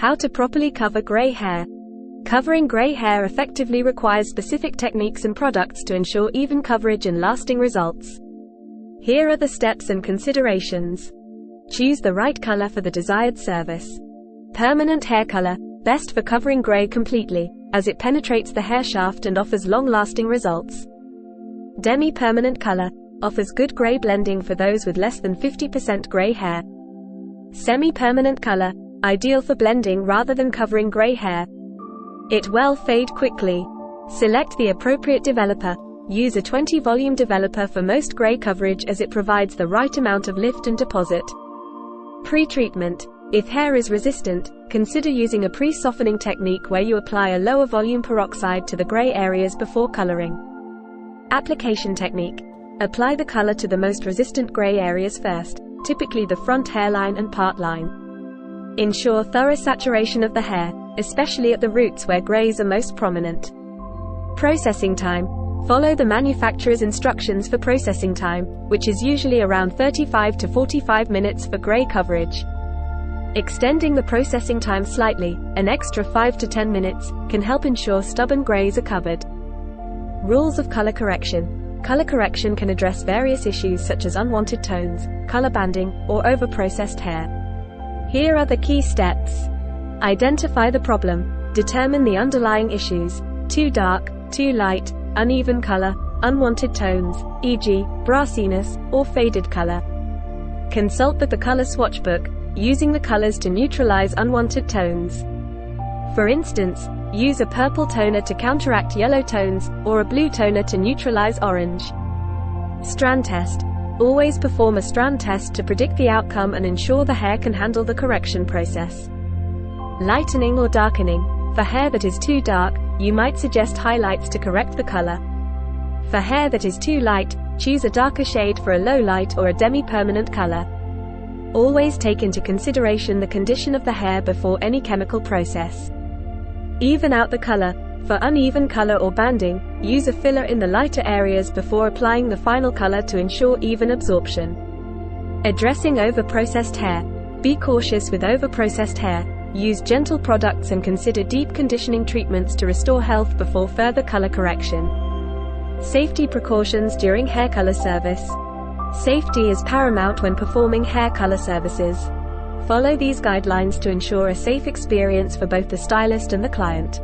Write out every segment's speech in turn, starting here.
How to properly cover gray hair. Covering gray hair effectively requires specific techniques and products to ensure even coverage and lasting results. Here are the steps and considerations. Choose the right color for the desired service. Permanent hair color, best for covering gray completely, as it penetrates the hair shaft and offers long-lasting results. Demi-permanent color, offers good gray blending for those with less than 50% gray hair. Semi-permanent color, ideal for blending rather than covering gray hair. It will fade quickly. Select the appropriate developer. Use a 20-volume developer for most gray coverage as it provides the right amount of lift and deposit. Pre-treatment. If hair is resistant, consider using a pre-softening technique where you apply a lower volume peroxide to the gray areas before coloring. Application technique. Apply the color to the most resistant gray areas first, typically the front hairline and part line. Ensure thorough saturation of the hair, especially at the roots where grays are most prominent. Processing time. Follow the manufacturer's instructions for processing time, which is usually around 35 to 45 minutes for gray coverage. Extending the processing time slightly, an extra 5 to 10 minutes, can help ensure stubborn grays are covered. Rules of color correction. Color correction can address various issues such as unwanted tones, color banding, or over-processed hair. Here are the key steps. Identify the problem. Determine the underlying issues. Too dark, too light, uneven color, unwanted tones, e.g., brassiness, or faded color. Consult with the color swatch book, using the colors to neutralize unwanted tones. For instance, use a purple toner to counteract yellow tones, or a blue toner to neutralize orange. Strand test. Always perform a strand test to predict the outcome and ensure the hair can handle the correction process. Lightening or darkening. For hair that is too dark, you might suggest highlights to correct the color. For hair that is too light, choose a darker shade for a low light or a demi-permanent color. Always take into consideration the condition of the hair before any chemical process. Even out the color. For uneven color or banding, use a filler in the lighter areas before applying the final color to ensure even absorption. Addressing over-processed hair. Be cautious with over-processed hair. Use gentle products and consider deep conditioning treatments to restore health before further color correction. Safety precautions during hair color service. Safety is paramount when performing hair color services. Follow these guidelines to ensure a safe experience for both the stylist and the client.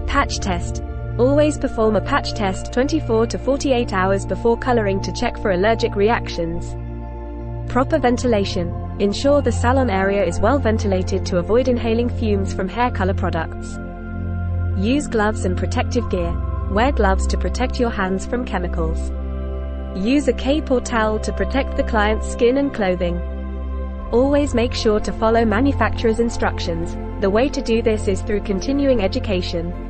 Patch test. Always perform a patch test 24 to 48 hours before coloring to check for allergic reactions. Proper ventilation. Ensure the salon area is well ventilated to avoid inhaling fumes from hair color products. Use gloves and protective gear. Wear gloves to protect your hands from chemicals. Use a cape or towel to protect the client's skin and clothing. Always make sure to follow manufacturer's instructions. The way to do this is through continuing education.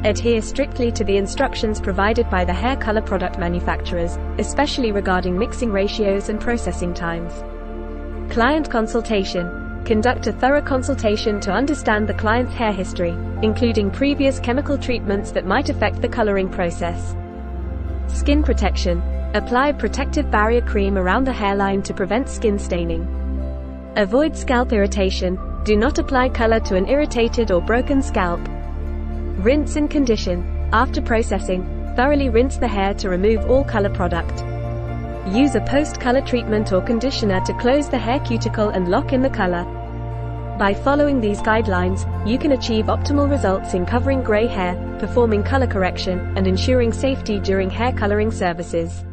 Adhere strictly to the instructions provided by the hair color product manufacturers, especially regarding mixing ratios and processing times. Client consultation. Conduct a thorough consultation to understand the client's hair history, including previous chemical treatments that might affect the coloring process. Skin protection. Apply protective barrier cream around the hairline to prevent skin staining. Avoid scalp irritation. Do not apply color to an irritated or broken scalp. Rinse and condition. After processing, thoroughly rinse the hair to remove all color product. Use a post-color treatment or conditioner to close the hair cuticle and lock in the color. By following these guidelines, you can achieve optimal results in covering gray hair, performing color correction, and ensuring safety during hair coloring services.